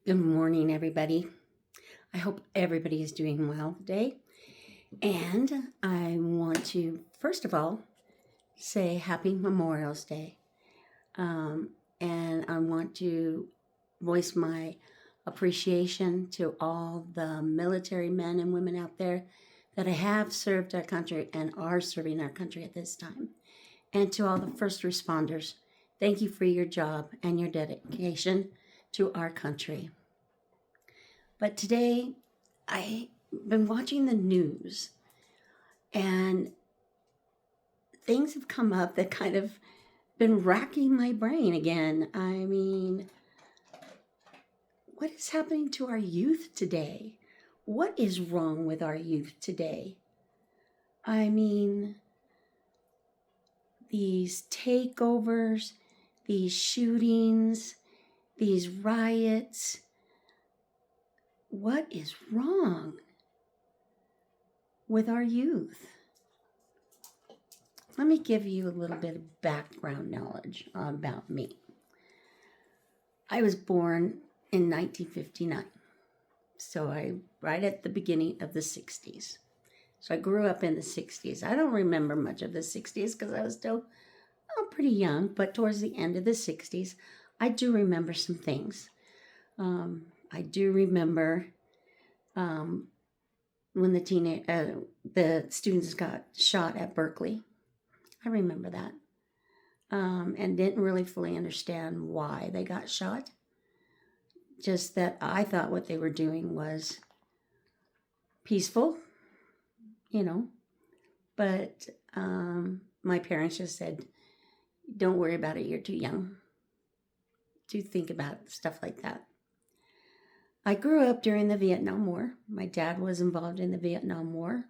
Good morning, everybody. I hope everybody is doing well today. And I want to, first of all, say Happy Memorial's Day. And I want to voice my appreciation to all the military men and women out there that have served our country and are serving our country at this time. And to all the first responders, thank you for your job and your dedication to our country. But today, I've been watching the news and things have come up that kind of been racking my brain again. I mean, what is happening to our youth today? What is wrong with our youth today? I mean, these takeovers, these shootings, these riots. What is wrong with our youth? Let me give you a little bit of background knowledge about me. I was born in 1959, so right at the beginning of the 60s. So I grew up in the 60s. I don't remember much of the 60s because I was still pretty young, but towards the end of the 60s, I do remember some things. I do remember when the students got shot at Berkeley. I remember that. And didn't really fully understand why they got shot. Just that I thought what they were doing was peaceful, But my parents just said, don't worry about it, you're too young to think about stuff like that. I grew up during the Vietnam War. My dad was involved in the Vietnam War.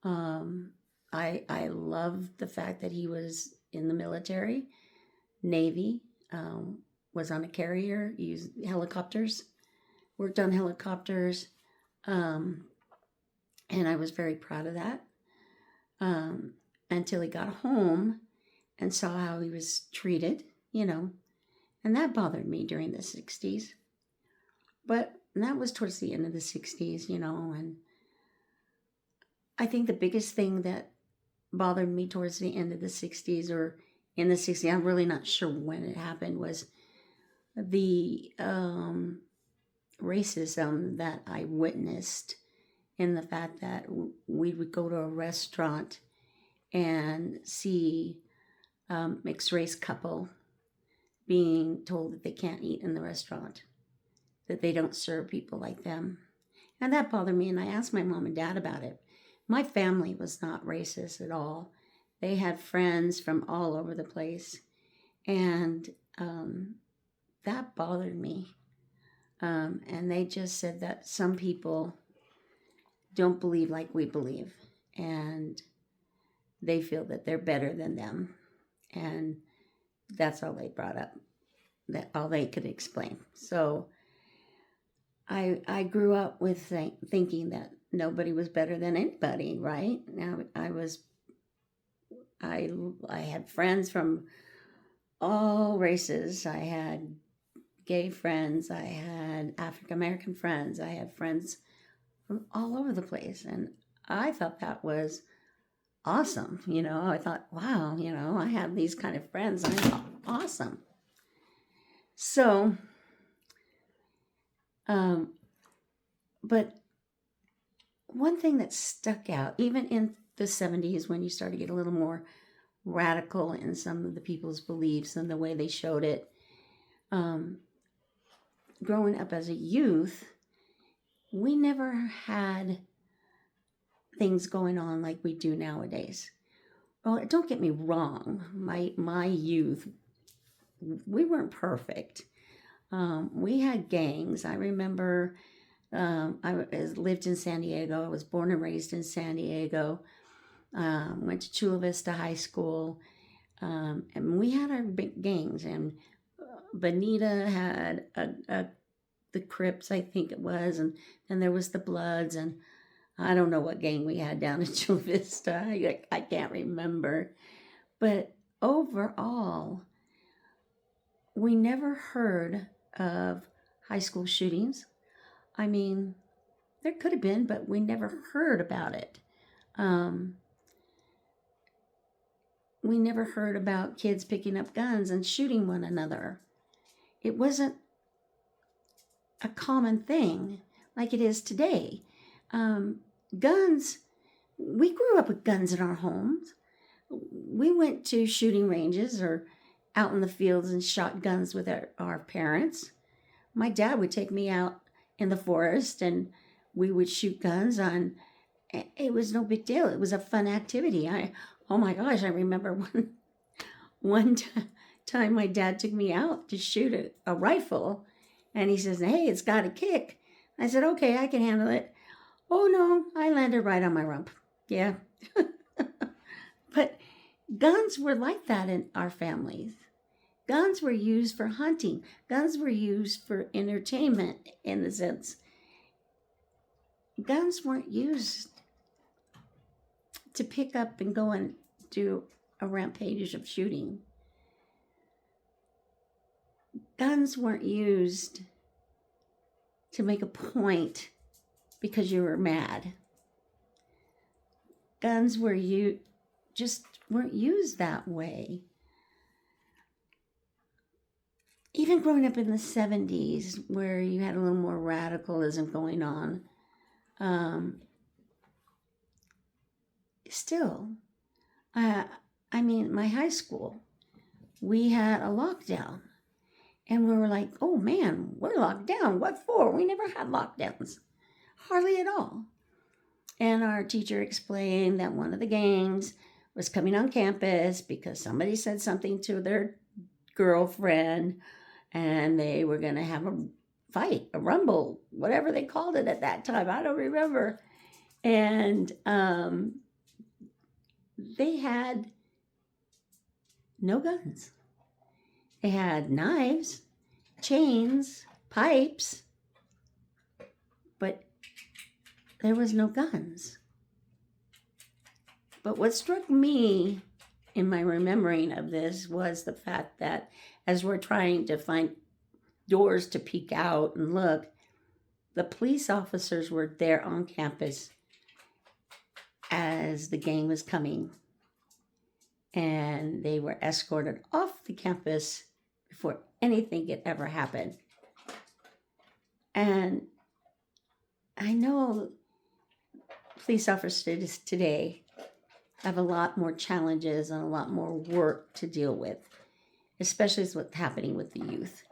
I love the fact that he was in the military, Navy, was on a carrier, used helicopters, worked on helicopters, and I was very proud of that until he got home and saw how he was treated, and that bothered me during the 60s. But that was towards the end of the 60s, and I think the biggest thing that bothered me towards the end of the 60s or in the 60s, I'm really not sure when it happened, was the racism that I witnessed in the fact that we would go to a restaurant and see mixed race couple being told that they can't eat in the restaurant, that they don't serve people like them. And that bothered me, and I asked my mom and dad about it. My family was not racist at all. They had friends from all over the place, and that bothered me. And they just said that some people don't believe like we believe, and they feel that they're better than them. And that's all they brought up, that all they could explain. So I grew up with thinking that nobody was better than anybody, right? Now I had friends from all races. I had gay friends, I had African American friends, I had friends from all over the place, and I thought that was awesome. I thought, wow, I have these kind of friends. I'm awesome. So, but one thing that stuck out, even in the 70s, when you started to get a little more radical in some of the people's beliefs and the way they showed it, growing up as a youth, we never had things going on like we do nowadays. Well, don't get me wrong, my youth, we weren't perfect. We had gangs. I remember I lived in San Diego. I was born and raised in San Diego. Went to Chula Vista High School. And we had our big gangs. And Bonita had the Crips, I think it was. And then there was the Bloods. And I don't know what gang we had down in Chula Vista. I can't remember. But overall, we never heard of high school shootings. I mean, there could have been, but we never heard about it. Um, we never heard about kids picking up guns and shooting one another. It wasn't a common thing like it is today. Um, Guns, we grew up with guns in our homes. We went to shooting ranges or out in the fields and shot guns with our parents. My dad would take me out in the forest and we would shoot guns on. It was no big deal. It was a fun activity. Oh my gosh, I remember one time my dad took me out to shoot a rifle, and he says, "Hey, it's got a kick." I said, "Okay, I can handle it." Oh no, I landed right on my rump. Yeah. But guns were like that in our families. Guns were used for hunting. Guns were used for entertainment in the sense. Guns weren't used to pick up and go and do a rampage of shooting. Guns weren't used to make a point because you were mad. Guns just weren't used that way. Even growing up in the 70s, where you had a little more radicalism going on, still, I mean, my high school, we had a lockdown. And we were like, oh man, we're locked down. What for? We never had lockdowns. Hardly at all. And our teacher explained that one of the gangs was coming on campus because somebody said something to their girlfriend and they were going to have a fight, a rumble, whatever they called it at that time. I don't remember. And they had no guns. They had knives, chains, pipes, but there was no guns. But what struck me in my remembering of this was the fact that as we're trying to find doors to peek out and look, the police officers were there on campus as the gang was coming. And they were escorted off the campus before anything could ever happen. And I know police officers today have a lot more challenges and a lot more work to deal with, especially what's happening with the youth.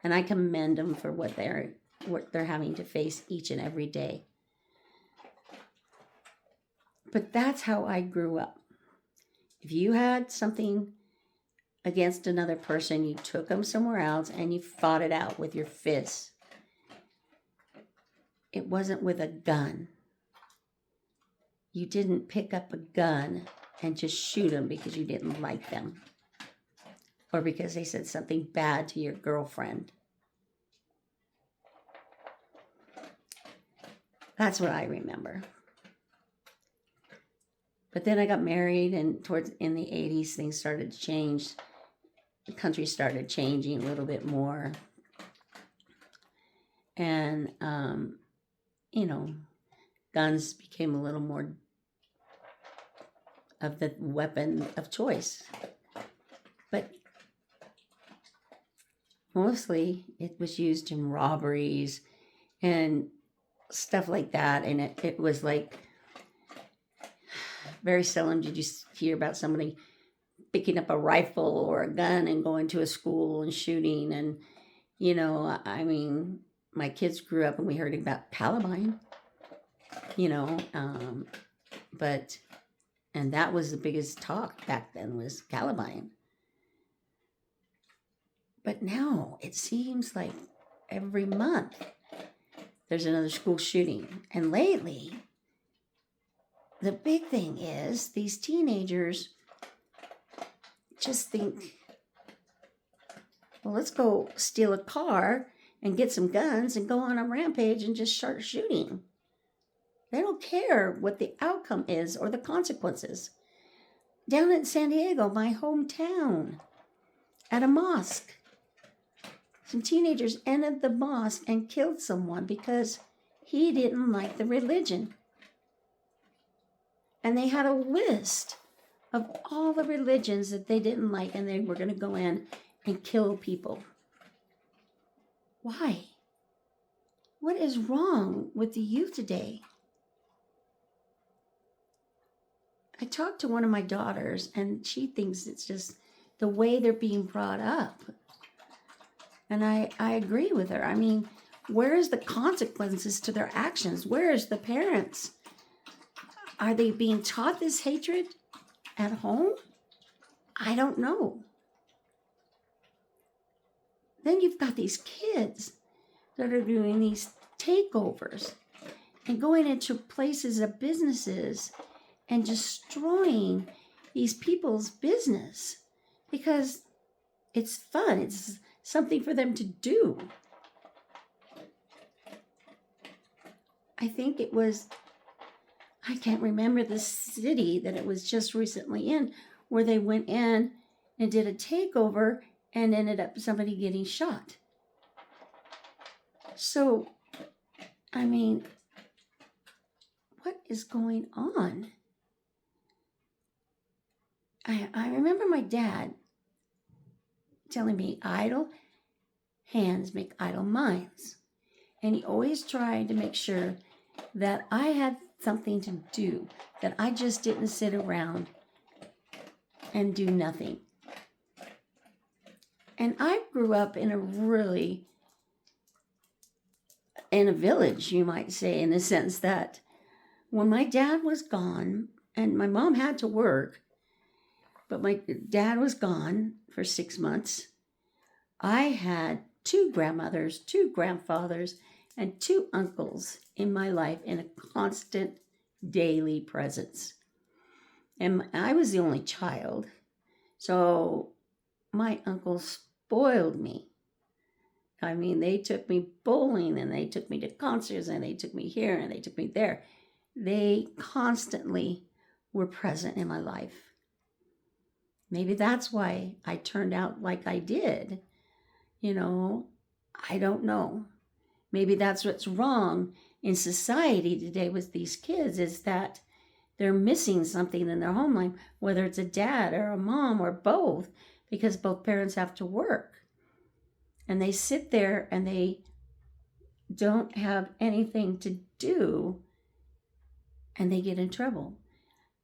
And I commend them for what they're having to face each and every day. But that's how I grew up. If you had something against another person, you took them somewhere else and you fought it out with your fists. It wasn't with a gun. You didn't pick up a gun and just shoot them because you didn't like them or because they said something bad to your girlfriend. That's what I remember. But then I got married, and in the 80s, things started to change. The country started changing a little bit more. And, guns became a little more of the weapon of choice. But mostly it was used in robberies and stuff like that. And it was like, very seldom did you hear about somebody picking up a rifle or a gun and going to a school and shooting. And, my kids grew up and we heard about Columbine, and that was the biggest talk back then was Columbine. But now it seems like every month there's another school shooting. And lately, the big thing is these teenagers just think, well, let's go steal a car and get some guns and go on a rampage and just start shooting. They don't care what the outcome is or the consequences. Down in San Diego, my hometown, at a mosque, some teenagers entered the mosque and killed someone because he didn't like the religion. And they had a list of all the religions that they didn't like, and they were going to go in and kill people. Why? What is wrong with the youth today? I talked to one of my daughters, and she thinks it's just the way they're being brought up. And I agree with her. I mean, where is the consequences to their actions? Where is the parents? Are they being taught this hatred at home? I don't know. Then you've got these kids that are doing these takeovers and going into places of businesses and destroying these people's business because it's fun. It's something for them to do. I think it was, I can't remember the city that it was just recently in, where they went in and did a takeover and ended up somebody getting shot. So, I mean, what is going on? I remember my dad telling me idle hands make idle minds. And he always tried to make sure that I had something to do, that I just didn't sit around and do nothing. And I grew up in a village, you might say, in the sense that when my dad was gone, and my mom had to work, but my dad was gone for 6 months, I had 2 grandmothers, 2 grandfathers, and 2 uncles in my life in a constant daily presence. And I was the only child, so my uncles spoiled me. I mean, they took me bowling, and they took me to concerts, and they took me here, and they took me there. They constantly were present in my life. Maybe that's why I turned out like I did. You know, I don't know. Maybe that's what's wrong in society today with these kids, is that they're missing something in their home life, whether it's a dad or a mom or both, because both parents have to work. And they sit there and they don't have anything to do, and they get in trouble.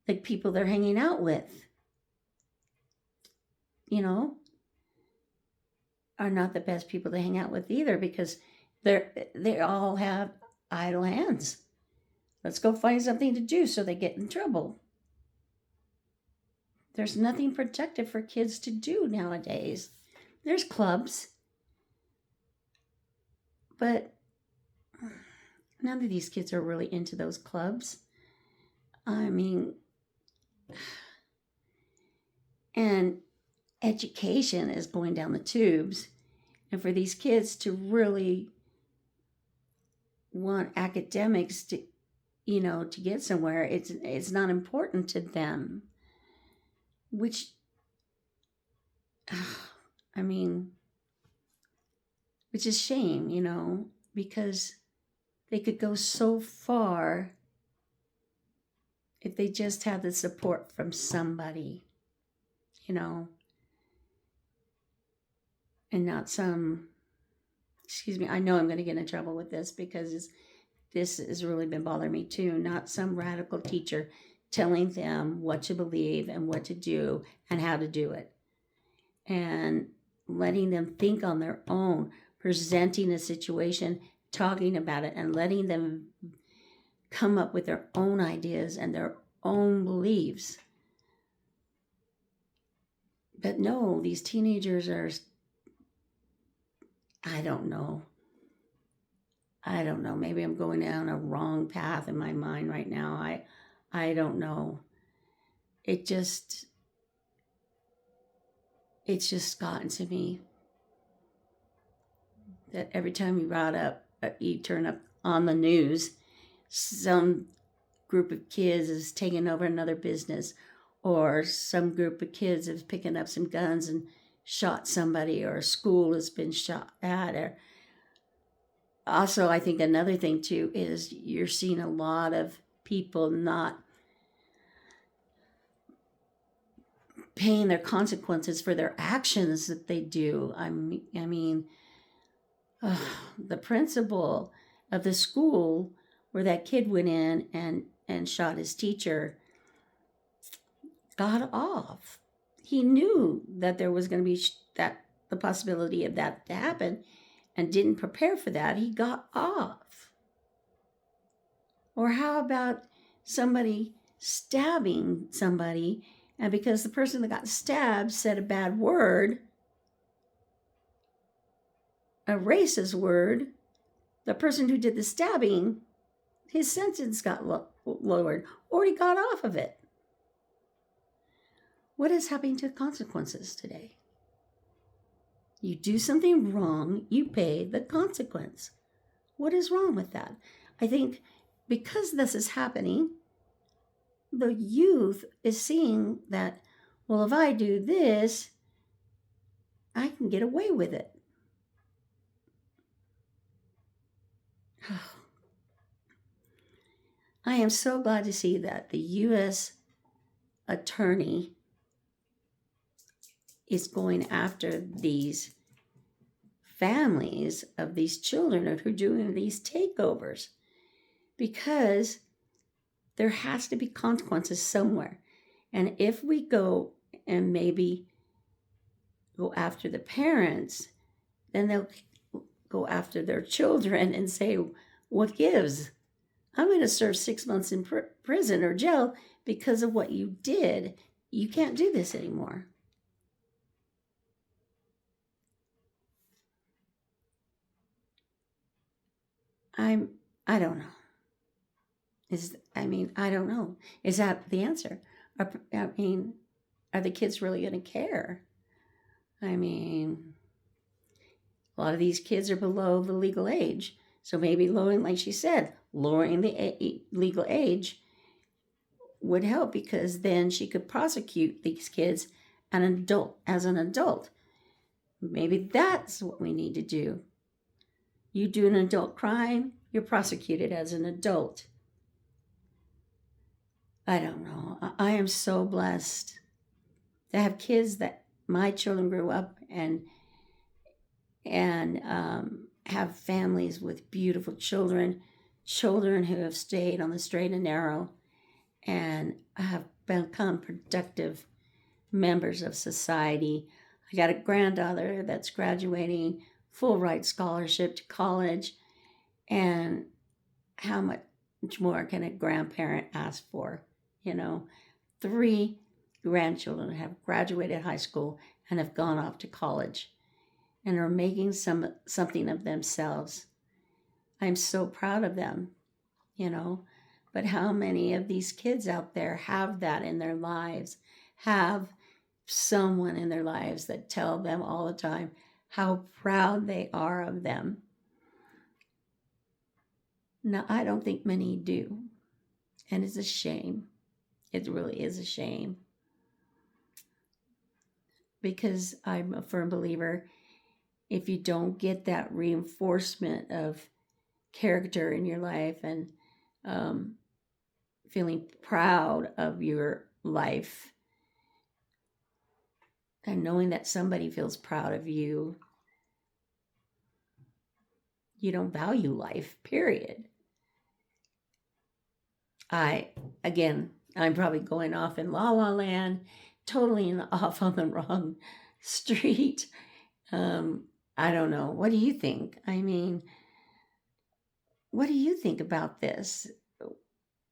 The people they're hanging out with, are not the best people to hang out with either, because they all have idle hands. Let's go find something to do, so they get in trouble. There's nothing protective for kids to do nowadays. There's clubs, but none of these kids are really into those clubs. I mean, and education is going down the tubes. And for these kids to really want academics to get somewhere, it's not important to them. Which, which is shame, because they could go so far if they just had the support from somebody, and not some, I know I'm going to get in trouble with this because this has really been bothering me too, not some radical teacher telling them what to believe and what to do and how to do it, and letting them think on their own, presenting a situation, talking about it, and letting them come up with their own ideas and their own beliefs. But no, these teenagers are, I don't know. Maybe I'm going down a wrong path in my mind right now. I don't know. It's just gotten to me that every time you turn up on the news, some group of kids is taking over another business, or some group of kids is picking up some guns and shot somebody or a school has been shot at. Or also, I think another thing too is you're seeing a lot of people not paying their consequences for their actions that they do. I mean, the principal of the school where that kid went in and shot his teacher got off. He knew that there was going to be that the possibility of that to happen and didn't prepare for that. He got off. Or how about somebody stabbing somebody, and because the person that got stabbed said a bad word, a racist word, the person who did the stabbing, his sentence got lowered, or he got off of it. What is happening to consequences today? You do something wrong, you pay the consequence. What is wrong with that? I think because this is happening, the youth is seeing that, well, if I do this, I can get away with it. I am so glad to see that the U.S. attorney is going after these families of these children who are doing these takeovers, because there has to be consequences somewhere. And if we go and maybe go after the parents, then they'll go after their children and say, what gives? I'm going to serve 6 months in prison or jail because of what you did. You can't do this anymore. I don't know. I don't know. Is that the answer? Are the kids really going to care? I mean, a lot of these kids are below the legal age. So maybe lowering, like she said, lowering the legal age would help, because then she could prosecute these kids as an adult. Maybe that's what we need to do. You do an adult crime, you're prosecuted as an adult. I don't know. I am so blessed to have kids that my children grew up and have families with beautiful children who have stayed on the straight and narrow and have become productive members of society. I got a granddaughter that's graduating full ride scholarship to college, and how much more can a grandparent ask for? 3 grandchildren have graduated high school and have gone off to college and are making something of themselves. I'm so proud of them, But how many of these kids out there have that in their lives, have someone in their lives that tell them all the time how proud they are of them? No, I don't think many do. And it's a shame. It really is a shame. Because I'm a firm believer, if you don't get that reinforcement of character in your life and feeling proud of your life and knowing that somebody feels proud of you, you don't value life, period. I'm probably going off in la la land, totally off on the wrong street. I don't know. What do you think? What do you think about this?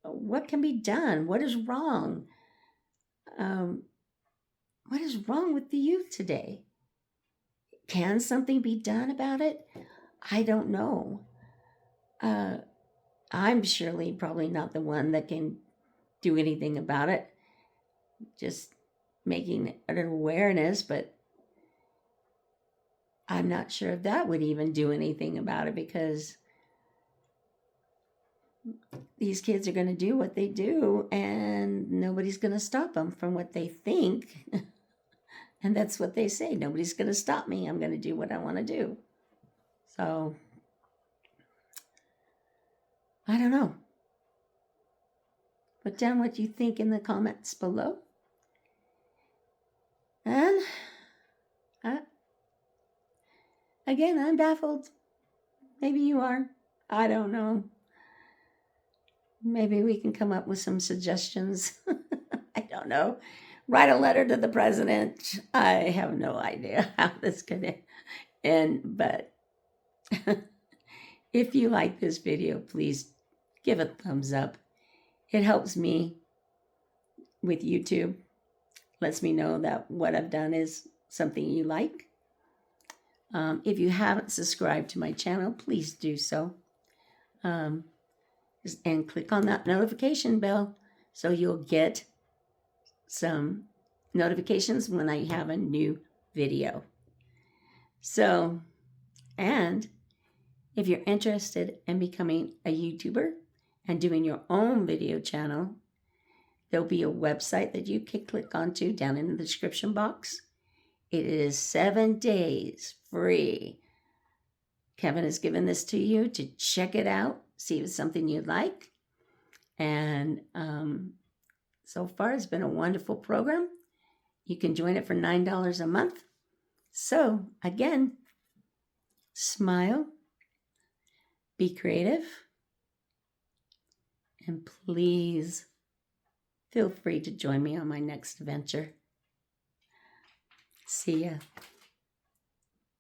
What can be done? What is wrong? What is wrong with the youth today? Can something be done about it? I don't know. I'm surely probably not the one that can do anything about it. Just making an awareness, but I'm not sure if that would even do anything about it, because these kids are going to do what they do and nobody's going to stop them from what they think And that's what they say. Nobody's going to stop me. I'm going to do what I want to do. So, I don't know. Put down what you think in the comments below. And again, I'm baffled. Maybe you are. I don't know. Maybe we can come up with some suggestions. I don't know. Write a letter to the president. I have no idea how this could end, but if you like this video, please give a thumbs up. It helps me with YouTube. Lets me know that what I've done is something you like. If you haven't subscribed to my channel, please do so. And click on that notification bell so you'll get some notifications when I have a new video. So, and if you're interested in becoming a YouTuber and doing your own video channel, there'll be a website that you can click onto down in the description box. It is 7 days free. Kevin has given this to you to check it out, see if it's something you'd like. And so far, it's been a wonderful program. You can join it for $9 a month. So, again, smile, be creative, and please feel free to join me on my next venture. See ya.